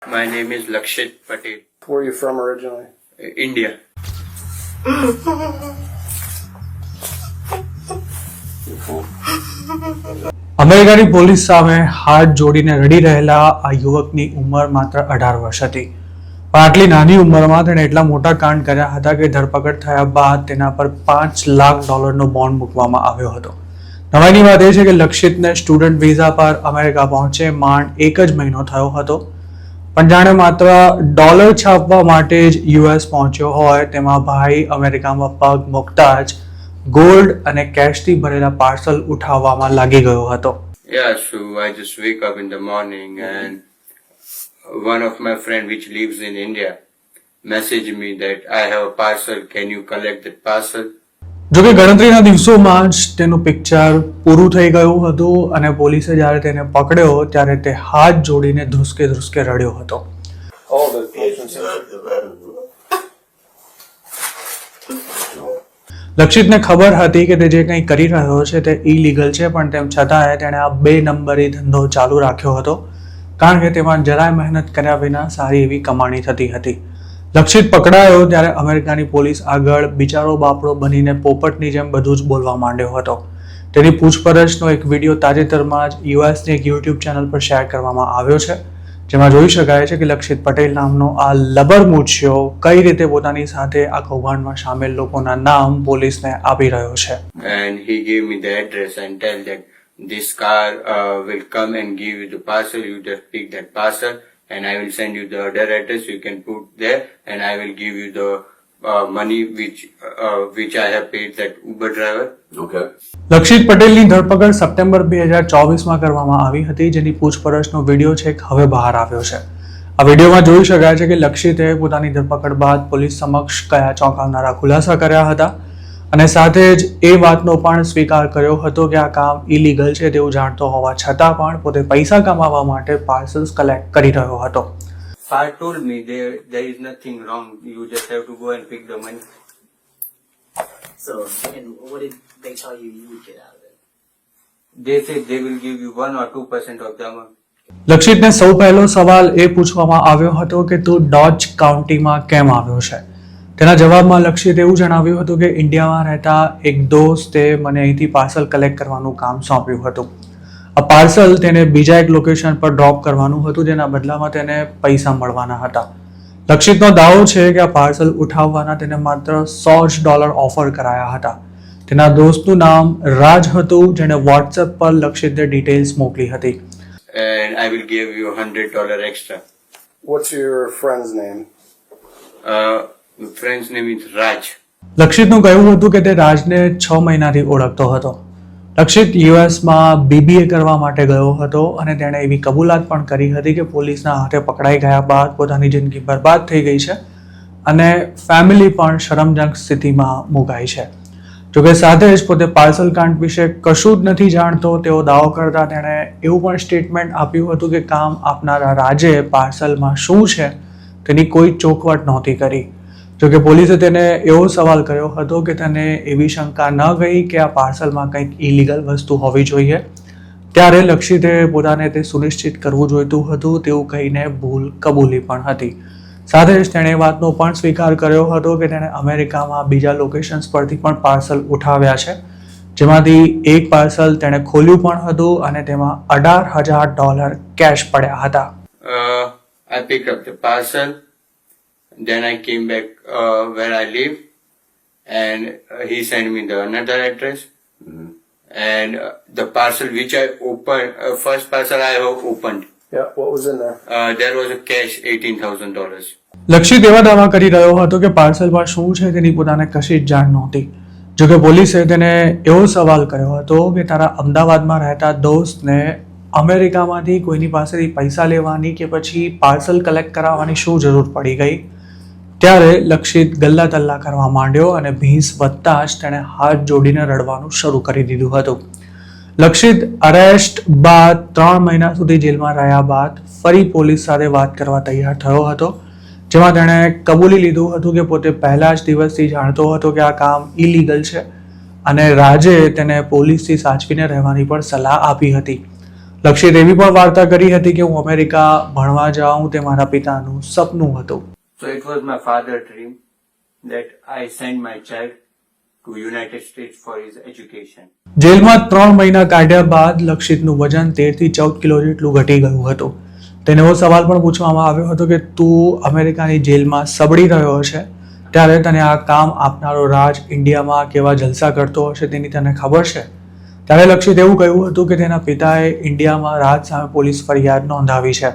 My name is Lakshit Patel. Where are you from originally? India. અમેરિકાની police સામે હાથ જોડીને રડી રહેલા આ યુવકની ઉંમર માત્ર 18 વર્ષ હતી. પણ આટલી નાની ઉંમરમાં તેણે એટલા મોટા કાંડ કર્યા હતા કે ધરપકડ થયા બાદ તેના પર $5 લાખ બોન્ડ મૂકવામાં આવ્યો હતો. નવાઈની વાત એ છે કે લક્ષિતને સ્ટુડન્ટ વિઝા પર અમેરિકા પહોંચે માંડ 1 જ મહિનો થયો હતો. પણ જાણે માત્ર ડોલર છાપવા માટે જ યુએસ પહોંચ્યો હોય તેમાં ભાઈ અમેરિકામાં પગ મૂકતા જ ગોલ્ડ અને કેશથી ભરેલા પાર્સલ ઉઠાવવામાં લાગી ગયો હતો. Yeah, so I just wake up in the morning and one of my friend which lives in India messaged me that I have a parcel, can you collect that parcel? જો કે ગણતરીના દિવસોમાં જ તેનું પિક્ચર પૂરું થઈ ગયું હતું અને પોલીસે જ્યારે તેને પકડ્યો ત્યારે તે હાથ જોડીને ધ્રુસકે ધ્રુસકે રડ્યો હતો. All the patients. લક્ષિતને ખબર હતી કે તે જે કંઈ કરી રહ્યો છે તે ઇલીગલ છે, પણ તેમ છતાંય તેણે આ 2 નંબરી ધંધો ચાલુ રાખ્યો હતો કારણ કે તેમાં જરાય મહેનત કર્યા વિના સારી એવી કમાણી થતી હતી. લક્ષિત પકડાયો ત્યારે અમેરિકાની પોલીસ આગળ બિચારો બાપડો બનીને પોપટની જેમ બધું જ બોલવા માંડ્યો હતો. તેની પૂછપરછનો એક વિડીયો તાજેતરમાં જ યુએસની એક યુટ્યુબ ચેનલ પર શેર કરવામાં આવ્યો છે, જેમાં જોઈ શકાય છે કે લક્ષિત પટેલ નામનો આ લબર મૂછિયો કઈ રીતે પોતાની સાથે આ કૌભાંડમાં સામેલ લોકોના નામ પોલીસને આપી રહ્યો છે. And he gave me the address and tell that this car will come and give you the parcel, you just pick that parcel and I will send you the other address, you can put there and I will give you the money which I have paid that Uber driver. Okay. લક્ષિત પટેલની ધરપકડ September 2024માં કરવામાં આવી હતી, જેની પૂછપરછનો video છેક હવે બહાર આવ્યો છે. આ વિડીયોમાં જોઈ શકાય છે કે લક્ષિતે પોતાની ધરપકડ બાદ પોલીસ સમક્ષ કયા ચોંકાવનારા ખુલાસા કર્યા હતા અને સાથે જ એ વાતનો પણ સ્વીકાર કર્યો હતો કે આ કામ ઇલીગલ છે તેવું જાણતો હોવા છતાં પણ પોતે પૈસા કમાવા માટે પાર્સલ્સ કલેક્ટ કરી રહ્યો હતો. Sir told me there is nothing wrong, you just have to go and pick the money. So, and what did they tell you you would get out of it? They said they will give you 1 or 2% of the amount. લક્ષિતને સૌ પહેલો સવાલ એ પૂછવામાં આવ્યો હતો કે તું dose કાઉન્ટીમાં કેમ આવ્યો છે. તેના જવાબમાં લક્ષિત એવું જણાવ્યું હતું કે ઇન્ડિયામાં રહેતા એક દોસ્તે મને અહીંથી પાર્સલ કલેક્ટ કરવાનું કામ સોંપ્યું હતું. આ પાર્સલ તેને બીજા એક લોકેશન પર ડ્રોપ કરવાનું હતું, જેના બદલામાં તેને પૈસા મળવાના હતા. લક્ષિતનો દાવો છે કે આ પાર્સલ ઉઠાવવાના તેને માત્ર $100 ઓફર કરાયા હતા. તેના દોસ્તનું નામ રાજ હતું, જેણે વોટ્સએપ પર લક્ષિતને ડિટેલ્સ મોકલી હતી. And I will give you $100 extra. What's your friend's name? My friend's name is Raj. લક્ષિતનું કહેવું હતું કે તે રાજને 6 મહિનાથી ઓળખતો હતો. લક્ષિત યુએસમાં BBA કરવા માટે ગયો હતો અને તેણે એવી કબૂલાત પણ કરી હતી કે પોલીસના હાથે પકડાઈ ગયા બાદ પોતાની જિંદગી બરબાદ થઈ ગઈ છે અને ફેમિલી પણ શરમજનક સ્થિતિમાં મુકાઈ છે. જોકે સાથે જ પોતે પાર્સલ કાંડ વિશે કશું જ નથી જાણતો તેવો દાવો કરતા તેણે એવું પણ સ્ટેટમેન્ટ આપ્યું હતું કે કામ આપનારા રાજે પાર્સલમાં શું છે તેની કોઈ ચોખવટ નહોતી કરી. જોકે પોલીસે તેને એવો સવાલ કર્યો હતો કે તને એવી શંકા ન ગઈ કે આ પાર્સલમાં કંઈક ઇલીગલ વસ્તુ હોવી જોઈએ. ત્યારે લક્ષિતે પોતાને તે સુનિશ્ચિત કરવું જોઈતું હતું તેવું કહીને ભૂલ કબૂલી પણ હતી. સાથે જ તેણે વાતનો પણ સ્વીકાર કર્યો હતો કે તેણે અમેરિકામાં બીજા લોકેશન્સ પરથી પણ પાર્સલ ઉઠાવ્યા છે, જેમાંથી એક પાર્સલ તેણે ખોલ્યું પણ હતું અને તેમાં $18,000 કેશ પડ્યા હતા. I picked up the parcel. Then I came back where I live, and he sent me the another address. And the parcel which I opened, first parcel I have opened, Yeah, what was in there? there was a cash $18,000. લક્ષિત એવા દાવા કરી રહ્યો હતો કે પાર્સલમાં શું છે તેની પોતાને કશી જ જાણ નહોતી. જોકે પોલીસે તેને એવો સવાલ કર્યો હતો કે તારા અમદાવાદમાં રહેતા દોસ્તને અમેરિકામાંથી કોઈની પાસેથી પૈસા લેવાની કે પછી પાર્સલ કલેક્ટ કરાવવાની શું જરૂર પડી ગઈ. ત્યારે લક્ષિત ગલ્લા તલ્લા કરવા માંડ્યો અને ભીંસ વધતા જ તેણે હાથ જોડીને રડવાનું શરૂ કરી દીધું હતું. લક્ષિત અરેસ્ટ બાદ 3 મહિના સુધી જેલમાં રહ્યા બાદ ફરી પોલીસ સાથે વાત કરવા તૈયાર થયો હતો, જેમાં તેણે કબૂલી લીધું હતું કે પોતે પહેલા જ દિવસથી જાણતો હતો કે આ કામ ઇલીગલ છે અને રાજે તેને પોલીસથી સાચવીને રહેવાની પણ સલાહ આપી હતી. લક્ષિત એવી પણ વાર્તા કરી હતી કે હું અમેરિકા ભણવા જાઉં તે મારા પિતાનું સપનું હતું. So it was my father's dream that I send my child to United States for his education. જેલમાં 3 મહિના કાઢ્યા બાદ લક્ષિતનું વજન 13 થી 14 કિલો જેટલું ઘટી ગયું હતું. તેને એવો સવાલ પણ પૂછવામાં આવ્યો હતો કે તું અમેરિકાની જેલમાં સબડી રહ્યો છે ત્યારે તને આ કામ આપનારો રાજ ઇન્ડિયામાં કેવા જલસા કરતો હશે તેની તને ખબર છે? ત્યારે લક્ષિત એવું કહ્યું હતું કે તેના પિતાએ ઇન્ડિયામાં રાજ સામે પોલીસ ફરિયાદ નોંધાવી છે.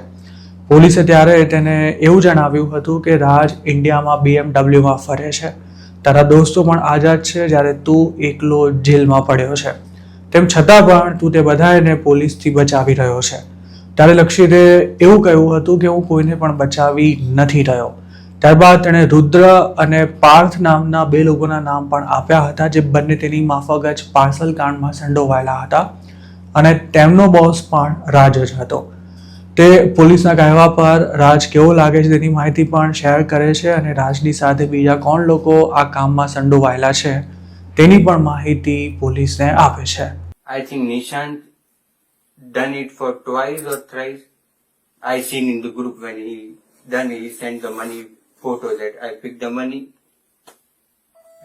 પોલીસે ત્યારે તેને એવું જણાવ્યું હતું કે રાજ ઇન્ડિયામાં BMW ફરે છે, તારા દોસ્તો પણ આઝાદ છે જ્યારે તું એકલો જેલમાં પડ્યો છે, તેમ છતાં પણ તું તે બધાને પોલીસથી બચાવી રહ્યો છે. ત્યારે લક્ષિતે એવું કહ્યું હતું કે હું કોઈને પણ બચાવી નથી રહ્યો. ત્યારબાદ તેણે રુદ્ર અને પાર્થ નામના 2 લોકોના નામ પણ આપ્યા હતા જે બંને તેની માફક જ પાર્સલ કાંડમાં સંડોવાયેલા હતા અને તેમનો બોસ પણ રાજ જ હતો. તે પોલીસના કહેવા પર રાજ કેવો લાગે છે તેની માહિતી પણ શેર કરે છે અને રાજની સાથે બીજા કોણ લોકો આ કામમાં સંડોવાયેલા છે તેની પણ માહિતી પોલીસને આપે છે. I think Nishant done it for twice or thrice. I seen in the group when he done it, he sent the money photo that I picked the money,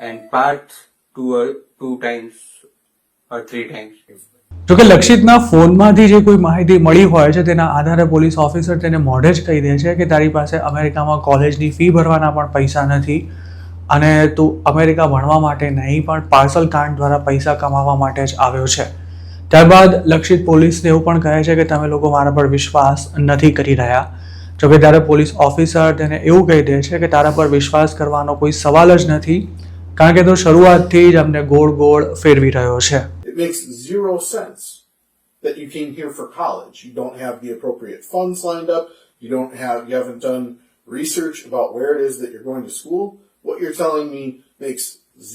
and Parth two times or 3 times. જોકે લક્ષિતના ફોનમાંથી જે કોઈ માહિતી મળી હોય છે તેના આધારે police officer તેને મોઢે જ કહી દે છે કે તારી પાસે અમેરિકામાં કોલેજની ફી ભરવાના પણ પૈસા નથી અને તું અમેરિકા ભણવા માટે નહીં પણ પાર્સલ કાંડ દ્વારા પૈસા કમાવા માટે જ આવ્યો છે. ત્યારબાદ લક્ષિત પોલીસને એવું પણ કહે છે કે તમે લોકો મારા પર વિશ્વાસ નથી કરી રહ્યા. જોકે ત્યારે પોલીસ ઓફિસર તેને એવું કહી દે છે કે તારા પર વિશ્વાસ કરવાનો કોઈ સવાલ જ નથી કારણ કે તું શરૂઆતથી જ અમને ગોળ ગોળ ફેરવી રહ્યો છે. It makes zero sense that you came here for college. You don't have the appropriate funds lined up. You haven't done research about where it is that you're going to school. What you're telling me makes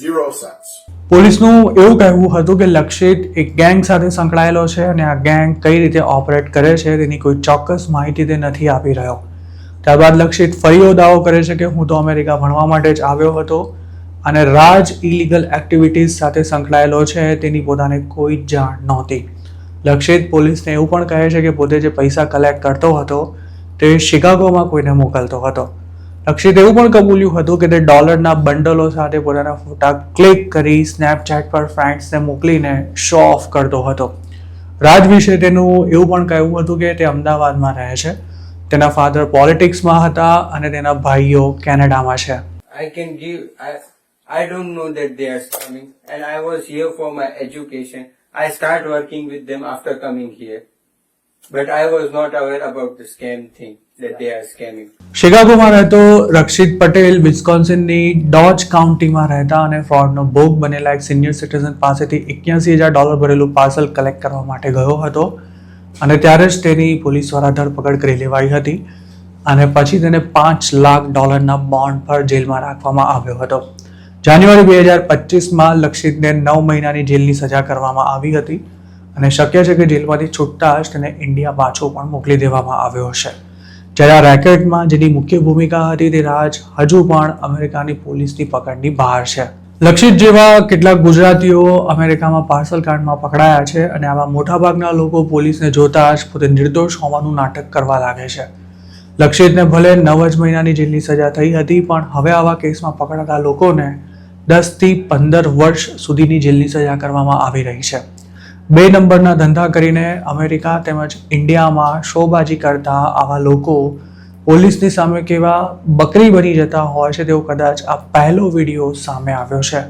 zero sense. પોલીસનું એવું કહેવું હતું કે લક્ષિત એક gang સાથે સંકળાયેલો છે અને આ ગેંગ કઈ રીતે ઓપરેટ કરે છે તેની કોઈ ચોક્કસ માહિતી તે નથી આપી રહ્યો. ત્યારબાદ લક્ષિત ફરી એવો દાવો કરે છે કે હું તો અમેરિકા ભણવા માટે જ આવ્યો હતો અને રાજ ઇલીગલ એક્ટિવિટીઝ સાથે સંકળાયેલો છે તેની પોતાને કોઈ જ જાણ નહોતી. લક્ષિત પોલીસને એવું પણ કહે છે કે પોતે જે પૈસા કલેક્ટ કરતો હતો તે શિકાગોમાં કોઈને મોકલતો હતો. લક્ષિત એવું પણ કબૂલ્યું હતું કે તે ડોલરના બંડલો સાથે પોતાના ફોટા ક્લિક કરી સ્નેપચેટ પર ફ્રેન્ડ્સને મોકલીને શો ઓફ કરતો હતો. રાજ વિશે તેનું એવું પણ કહેવું હતું કે તે અમદાવાદમાં રહે છે, તેના ફાધર પોલિટિક્સમાં હતા અને તેના ભાઈઓ કેનેડામાં છે. I don't know that they are scamming, and I was here for my education. I start working with them after coming here, but I was not aware about the scam thing that they are scamming. શિકાગોમાં રહેતો રક્ષિત Patel વિસ્કોન્સિનની dose કાઉન્ટીમાં રહેતા અને ફ્રોડનો ભોગ બનેલા એક senior citizen પાસેથી $81,000 ભરેલું parcel collect કરવા માટે ગયો હતો અને ત્યારે જ તેની પોલીસ દ્વારા ધરપકડ કરી લેવાઈ હતી અને પછી તેને $5 લાખ બોન્ડ પર જેલમાં રાખવામાં આવ્યો હતો. જાન્યુઆરી 2025માં લક્ષિતને 9 મહિનાની જેલની સજા કરવામાં આવી હતી અને શક્ય છે કે જેલમાંથી છૂટતા જ તેને ઇન્ડિયા પાછો પણ મોકલી દેવામાં આવ્યો હશે. જ્યારે આ રેકેટમાં જેની મુખ્ય ભૂમિકા હતી તે રાજ હજુ પણ અમેરિકાની પોલીસની પકડની બહાર છે. લક્ષિત જેવા કેટલાક ગુજરાતીઓ અમેરિકામાં પાર્સલ કાંડમાં પકડાયા છે અને આવા મોટાભાગના લોકો પોલીસને જોતા જ પોતે નિર્દોષ હોવાનું નાટક કરવા લાગે છે. લક્ષિતને ભલે 9 જ મહિનાની જેલની સજા થઈ હતી પણ હવે આવા કેસમાં પકડાતા લોકોને 10 થી 15 વર્ષ સુધીની જેલની સજા કરવામાં આવી રહી છે. 2 નંબરના ધંધા કરીને અમેરિકા તેમજ ઇન્ડિયામાં શોબાજી કરતા આવા લોકો પોલીસની સામે કેવા બકરી બની જતા હોય છે તેવો કદાચ આ પહેલો વિડીયો સામે આવ્યો છે.